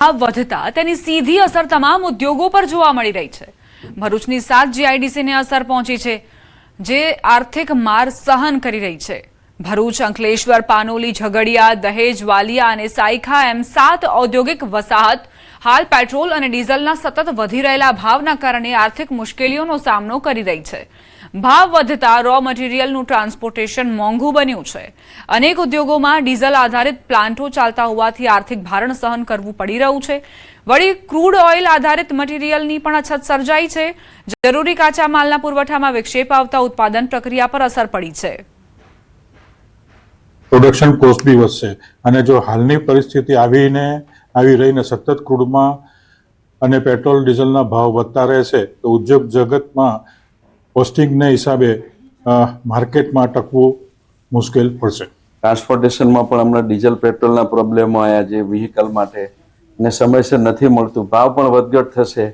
વધતા તેની સીધી અસર તમામ ઉદ્યોગો પર જોવા મળી રહી છે। ભરૂચની 7 જીઆઈડીસીને અસર પહોંચી છે, જે આર્થિક માર સહન કરી રહી છે। ભરૂચ, અંકલેશ્વર, પાનોલી, ઝઘડિયા, દહેજ, વાલિયા અને સાયખા એમ 7 ઔદ્યોગિક વસાહત હાલ પેટ્રોલ અને ડીઝલના સતત વધી રહેલા ભાવના કારણે આર્થિક મુશ્કેલીઓનો સામનો કરી રહી છે। ભાવ વધતા રો મટીરીયલનું ટ્રાન્સપોર્ટેશન મોંઘું બન્યું છે। અનેક ઉદ્યોગોમાં ડીઝલ આધારિત પ્લાન્ટો ચાલતા હોવાથી આર્થિક ભારણ સહન કરવું પડી રહ્યું છે। વળી ક્રૂડ ઓઇલ આધારિત મટીરીયલની પણ અછત સર્જાઈ છે। જરૂરી કાચા માલના પુરવઠામાં વિક્ષેપ આવતા ઉત્પાદન પ્રક્રિયા પર અસર પડી છે। પ્રોડક્શન કોસ્ટ બી વધશે અને જો હાલની પરિસ્થિતિ આવી રહીને સતત ક્રૂડમાં અને પેટ્રોલ ડીઝલના ભાવ વધતા રહેશે તો ઉદ્યોગ જગતમાં કોસ્ટિંગને હિસાબે માર્કેટમાં ટકવું મુશ્કેલ પડશે। ટ્રાન્સપોર્ટેશનમાં પણ હમણાં ડીઝલ પેટ્રોલના પ્રોબ્લેમો આવ્યા છે વ્હીકલ માટે ને સમયસર નથી મળતું, ભાવ પણ વધઘટ થશે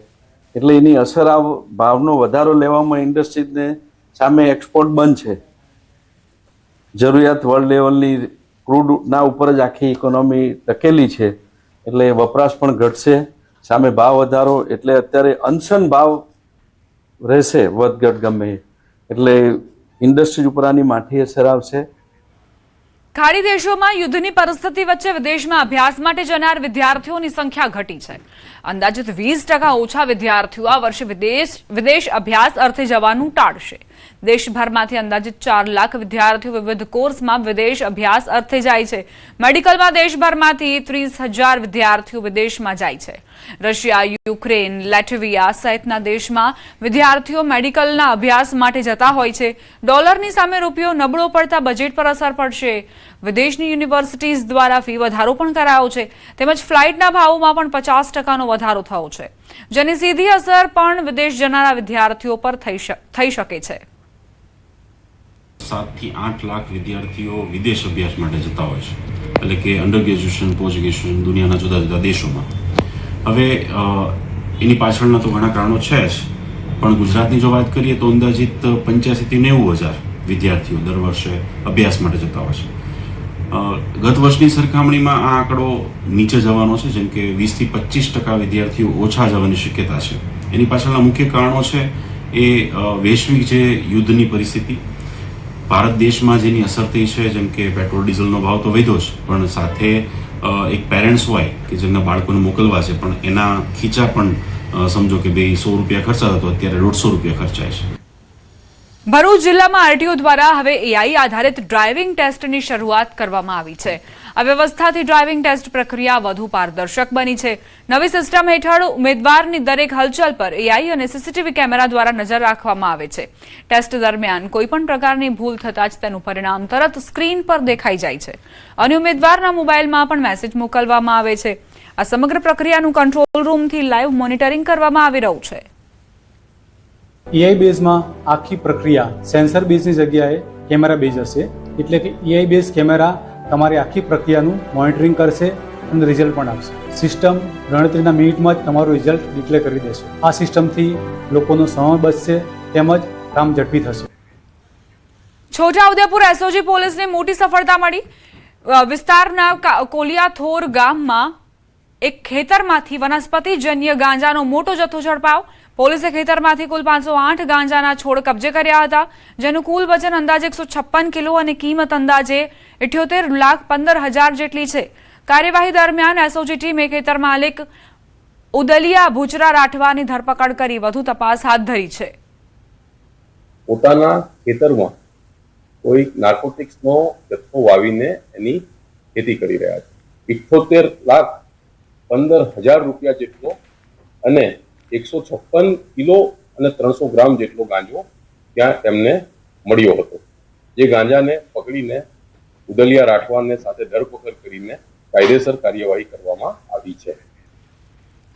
એટલે એની અસર આ ભાવનો વધારો લેવામાં ઇન્ડસ્ટ્રીને સામે એક્સપોર્ટ બંધ છે। જરૂરિયાત વર્લ્ડ લેવલની ક્રૂડના ઉપર જ આખી ઇકોનોમી ટકેલી છે એટલે વપરાશ પણ ઘટશે, સામે ભાવ વધારો એટલે અત્યારે અનશન ભાવ રહેશે વધઘટ ગમે એટલે ઇન્ડસ્ટ્રી ઉપર આની માઠી અસર આવશે। ખાડી દેશોમાં યુદ્ધની પરિસ્થિતિ વચ્ચે વિદેશમાં અભ્યાસ માટે જનાર વિદ્યાર્થીઓની સંખ્યા ઘટી છે। અંદાજિત 20% ઓછા વિદ્યાર્થીઓ આ વર્ષે વિદેશ અભ્યાસ અર્થે જવાનું ટાળશે। દેશભરમાંથી અંદાજિત 4 લાખ વિદ્યાર્થીઓ વિવિધ કોર્સમાં વિદેશ અભ્યાસ અર્થે જાય છે। મેડિકલમાં દેશભરમાંથી 30,000 વિદ્યાર્થીઓ વિદેશમાં જાય છે। રશિયા, યુક્રેન, લેટવિયા સહિતના દેશમાં વિદ્યાર્થીઓ મેડિકલના અભ્યાસ માટે જતા હોય છે। ડોલરની સામે રૂપિયો નબળો પડતા બજેટ પર અસર પડશે। વિદેશની યુનિવર્સિટીઝ દ્વારા ફી વધારો પણ કરાયો છે, તેમજ ફ્લાઇટના ભાવોમાં પણ 50%નો વધારો થયો છે, જેની સીધી અસર પણ વિદેશ જનારા વિદ્યાર્થીઓ પર થઈ શકે છે। 7 થી 8 લાખ વિદ્યાર્થીઓ વિદેશ અભ્યાસ માટે જતા હોય છે, એટલે કે અંડર ગ્રેજ્યુએશન, પોસ્ટ ગ્રેજ્યુએશન દુનિયાના જુદા જુદા દેશોમાં। હવે એની પાછળના તો ઘણા કારણો છે જ, પણ ગુજરાતની જો વાત કરીએ તો અંદાજિત 85 થી 90,000 વિદ્યાર્થીઓ દર વર્ષે અભ્યાસ માટે જતા હોય છે। ગત વર્ષની સરખામણીમાં આ આંકડો નીચે જવાનો છે, જેમ કે 20 થી 25% વિદ્યાર્થીઓ ઓછા જવાની શક્યતા છે। એની પાછળના મુખ્ય કારણો છે એ વૈશ્વિક જે યુદ્ધની પરિસ્થિતિ, ભારત દેશમાં જેની અસર થઈ છે, જેમ કે પેટ્રોલ ડીઝલનો ભાવ તો વધ્યો છે, પણ સાથે એક પેરેન્ટ્સ હોય કે જેમના બાળકોને મોકલવા છે પણ એના ખીચા પણ સમજો કે ભાઈ 100 રૂપિયા ખર્ચાતા તો અત્યારે 150 રૂપિયા ખર્ચાય છે। ભરૂચ જિલ્લામાં આરટીઓ દ્વારા હવે એઆઈ આધારિત ડ્રાઇવિંગ ટેસ્ટની શરૂઆત કરવામાં આવી છે। આ વ્યવસ્થાથી ડ્રાઇવિંગ ટેસ્ટ પ્રક્રિયા વધુ પારદર્શક બની છે। નવી સિસ્ટમ હેઠળ ઉમેદવારની દરેક હલચલ પર એઆઈ અને સીસીટીવી કેમેરા દ્વારા નજર રાખવામાં આવે છે। ટેસ્ટ દરમિયાન કોઈપણ પ્રકારની ભૂલ થતાં જ તેનું પરિણામ તરત સ્ક્રીન પર દેખાઈ જાય છે અને ઉમેદવારના મોબાઈલમાં પણ મેસેજ મોકલવામાં આવે છે। આ સમગ્ર પ્રક્રિયાનું કંટ્રોલ રૂમથી લાઈવ મોનિટરિંગ કરવામાં આવી રહ્યું છે। એઆઈ બેઝમાં આખી પ્રક્રિયા સેન્સર બેઝની જગ્યાએ કેમેરા બેઝ હશે, એટલે કે એઆઈ બેઝ કેમેરા તમારી આખી પ્રક્રિયાનું મોનિટરિંગ કરશે અને રિઝલ્ટ પણ આપશે। સિસ્ટમ ગણતરીના મિનિટમાં જ તમારું રિઝલ્ટ ડિક્લેર કરી દેશે। આ સિસ્ટમથી લોકોનો સમય બચશે તેમજ કામ ઝડપી થશે। છોટાઉદેપુર એસઓજી પોલીસને મોટી સફળતા મળી। વિસ્તારના કોલિયાથોર ગામમાં એક ખેતરમાંથી વનસ્પતિજન્ય ગાંજાનો મોટો જથ્થો ઝડપાયો। પોલીસે ખેતરમાંથી કુલ 508 ગાંજાના છોડ કબજે કર્યા હતા, જેનું કુલ વજન અંદાજે 156 કિલો અને કિંમત અંદાજે 78,15,000 જેટલી છે। કાર્યવાહી દરમિયાન એસઓજી ટીમે ખેતર માલિક ઉદલિયા ભુચરા રાઠવાની ધરપકડ કરી વધુ તપાસ હાથ ધરી છે। પોતાના ખેતરમાં કોઈ નાર્કોટિક્સનો જથ્થો વાવીને એની ખેતી કરી રહ્યા છે। 78,15,000 રૂપિયા જેટલો અને 156 કિલો અને 300 ગ્રામ જેટલો ગાંજો ત્યાં તેમને મળ્યો હતો। જે ગાંજાને પકડીને ઉદલિયા રાઠવાને સાથે ધરપકડ કરીને કાયદેસર કાર્યવાહી કરવામાં આવી છે।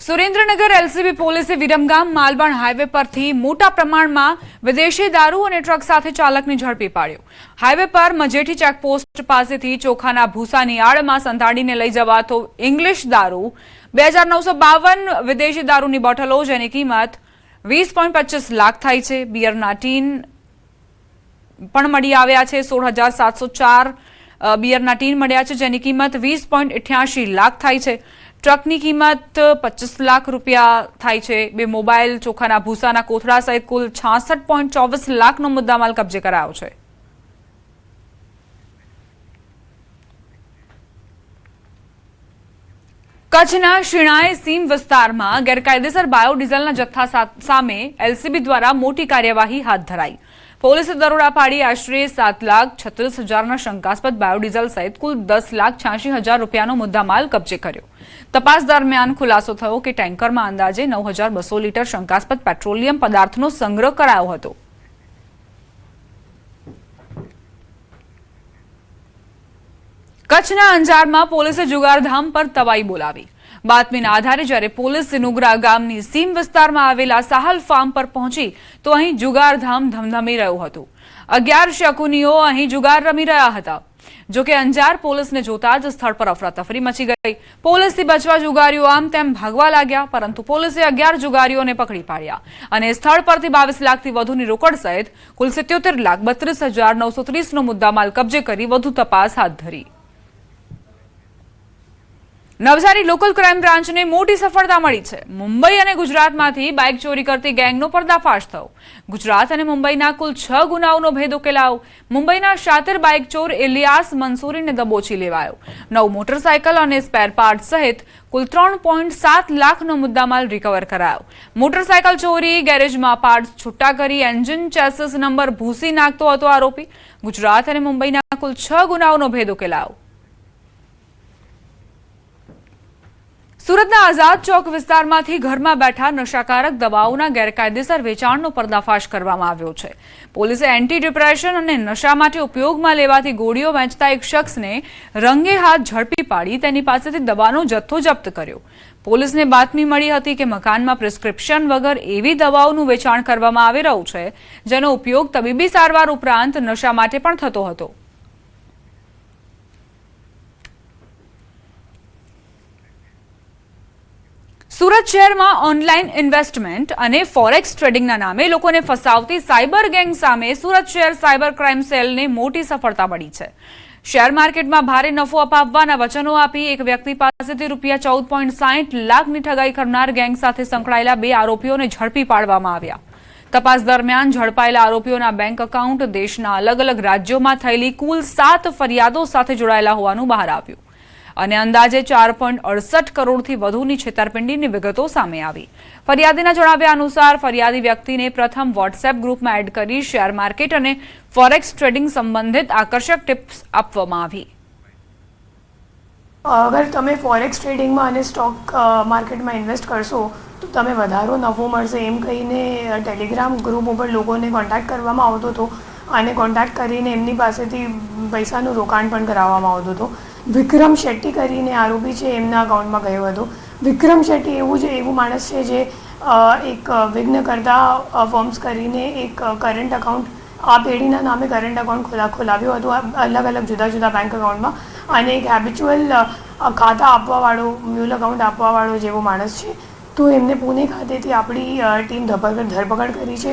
સુરેન્દ્રનગર એલસીબી પોલીસે વિરમગામ માલવણ હાઈવે પરથી મોટા પ્રમાણમાં વિદેશી દારૂ અને ટ્રક સાથે ચાલકને ઝડપી પાડ્યો। હાઈવે પર મજેઠી ચેકપોસ્ટ પાસેથી ચોખાના ભૂસાની આડમાં સંતાડીને લઈ જવાતો ઇંગ્લિશ દારૂ, 2,952 વિદેશી દારૂની બોટલો જેની કિંમત 20.25 લાખ થાય છે। બિયરના ટીન પણ મળી આવ્યા છે। 16,704 બિયરના ટીન મળ્યા છે, જેની કિંમત 20.88 લાખ થાય છે। ટ્રકની કિંમત 25 લાખ રૂપિયા થાય છે. 2 મોબાઈલ, ચોખાના ભૂસાના કોથળા સહિત કુલ 66.24 લાખનો મુદ્દામાલ કબજે કરાયો છે. કચ્છના શિણાય સીમ વિસ્તારમાં ગેરકાયદેસર બાયોડીઝલના જથ્થા સામે એલસીબી દ્વારા મોટી કાર્યવાહી હાથ ધરાઈ. પોલીસે દરોડા પાડી આશરે 7,36,000ના શંકાસ્પદ બાયોડીઝલ સહિત કુલ 10,86,000 રૂપિયાનો મુદ્દામાલ કબજે કર્યો. તપાસ દરમિયાન ખુલાસો થયો કે ટેન્કરમાં અંદાજે 9,200 લીટર શંકાસ્પદ પેટ્રોલિયમ પદાર્થનો સંગ્રહ કરાયો હતો. કચ્છના અંજારમાં પોલીસે જુગારધામ પર તવાઈ બોલાવી. બાતમીના આધારે જ્યારે પોલીસ સિનુગ્રા ગામની સીમ વિસ્તારમાં આવેલા સાહલ ફાર્મ પર પહોંચી તો અહીં જુગારધામ ધમધમી રહ્યું હતું. 11 શકુનીઓ અહીં જુગાર રમી રહ્યા હતા. જોકે અંજાર પોલીસને જોતા જ સ્થળ પર અફરાતફરી મચી ગઈ. પોલીસથી બચવા જુગારીઓ આમ તેમ ભાગવા લાગ્યા, પરંતુ પોલીસે 11 જુગારીઓને પકડી પાડ્યા અને સ્થળ પરથી 22 લાખથી વધુની રોકડ સહિત કુલ 77,32,930નો મુદ્દામાલ કબજે કરી વધુ તપાસ હાથ ધરી. નવસારી લોકલ ક્રાઇમ બ્રાન્ચને મોટી સફળતા મળી છે. મુંબઈ અને ગુજરાતમાંથી બાઇક ચોરી કરતી ગેંગનો પર્દાફાશ થયો. ગુજરાત અને મુંબઈના કુલ 6 ગુનાઓનો ભેદ ઉકેલાયો. મુંબઈના શાતિર બાઇક ચોર ઇલિયાસ મંસૂરીને દબોચી લેવાયો. 9 મોટરસાયકલ અને સ્પેર પાર્ટ સહિત કુલ 3.7 લાખનો મુદ્દામાલ રિકવર કરાયો. મોટરસાયકલ ચોરી, ગેરેજમાં પાર્ટ્સ છૂટા કરી એન્જિન ચેસિસ નંબર ભૂસી નાખતો હતો આરોપી. ગુજરાત અને મુંબઈના કુલ 6 ગુનાઓનો ભેદ ઉકેલાયો. સુરતના આઝાદ ચોક વિસ્તારમાંથી ઘરમાં બેઠા નશાકારક દવાઓના ગેરકાયદેસર વેચાણનો પર્દાફાશ કરવામાં આવ્યો છે. પોલીસે એન્ટી ડિપ્રેશન અને નશા માટે ઉપયોગમાં લેવાતી ગોળીઓ વેચતા એક શખ્સને રંગે હાથ ઝડપી પાડી તેની પાસેથી દવાનો જથ્થો જપ્ત કર્યો. પોલીસને બાતમી મળી હતી કે મકાનમાં પ્રિસ્ક્રિપ્શન વગર એવી દવાઓનું વેચાણ કરવામાં આવી રહ્યું છે જેનો ઉપયોગ તબીબી સારવાર ઉપરાંત નશા માટે પણ થતો હતો. સુરત શહેરમાં ઓનલાઈન ઇન્વેસ્ટમેન્ટ અને ફોરેક્સ ટ્રેડિંગના નામે લોકોને ફસાવતી સાયબર ગેંગ સામે સુરત શહેર સાયબર ક્રાઇમ સેલને મોટી સફળતા મળી છે. શેર માર્કેટમાં ભારે નફો અપાવવાના વચનો આપી એક વ્યક્તિ પાસેથી રૂપિયા 14.60 લાખની ઠગાઈ કરનાર ગેંગ સાથે સંકળાયેલા 2 આરોપીઓને ઝડપી પાડવામાં આવ્યા. તપાસ દરમિયાન ઝડપાયેલા આરોપીઓના બેંક એકાઉન્ટ દેશના અલગ અલગ રાજ્યોમાં થયેલી કુલ 7 ફરિયાદો સાથે જોડાયેલા હોવાનું બહાર આવ્યું અને અંદાજે 4.68 કરોડથી વધુની છેતરપિંડીની વિગતો સામે આવી. ફરિયાદીના જણાવ્યા અનુસાર ફરિયાદી વ્યક્તિને પ્રથમ વોટ્સએપ ગ્રુપમાં એડ કરી શેર માર્કેટ અને ફોરેક્સ ટ્રેડિંગ સંબંધિત આકર્ષક ટિપ્સ આપવામાં આવી. અગર તમે ફોરેક્સ ટ્રેડિંગમાં અને સ્ટોક માર્કેટમાં ઇન્વેસ્ટ કરશો તો તમે વધારો નફો મળશે એમ કહીને ટેલિગ્રામ ગ્રુપ ઉપર લોકોને કોન્ટેક્ટ કરવામાં આવતો હતો અને કોન્ટેક્ટ કરીને એમની પાસેથી પૈસાનું રોકાણ પણ કરાવવામાં આવતું હતું. વિક્રમ શેટ્ટી કરીને આરોપી છે એમના અકાઉન્ટમાં ગયો હતો. વિક્રમ શેટ્ટી એવું માણસ છે જે એક વિઘ્ન કરતા ફોર્મ્સ કરીને એક કરંટ એકાઉન્ટ આ પેઢીના નામે કરંટ એકાઉન્ટ ખોલાવ્યું હતું અલગ અલગ જુદા જુદા બેંક એકાઉન્ટમાં અને એક હેબિચ્યુઅલ ખાતા આપવાવાળો મ્યુલ એકાઉન્ટ આપવાવાળો જેવો માણસ છે. તો એમને પુણે ખાતેથી આપણી ટીમ ધરપકડ કરી છે.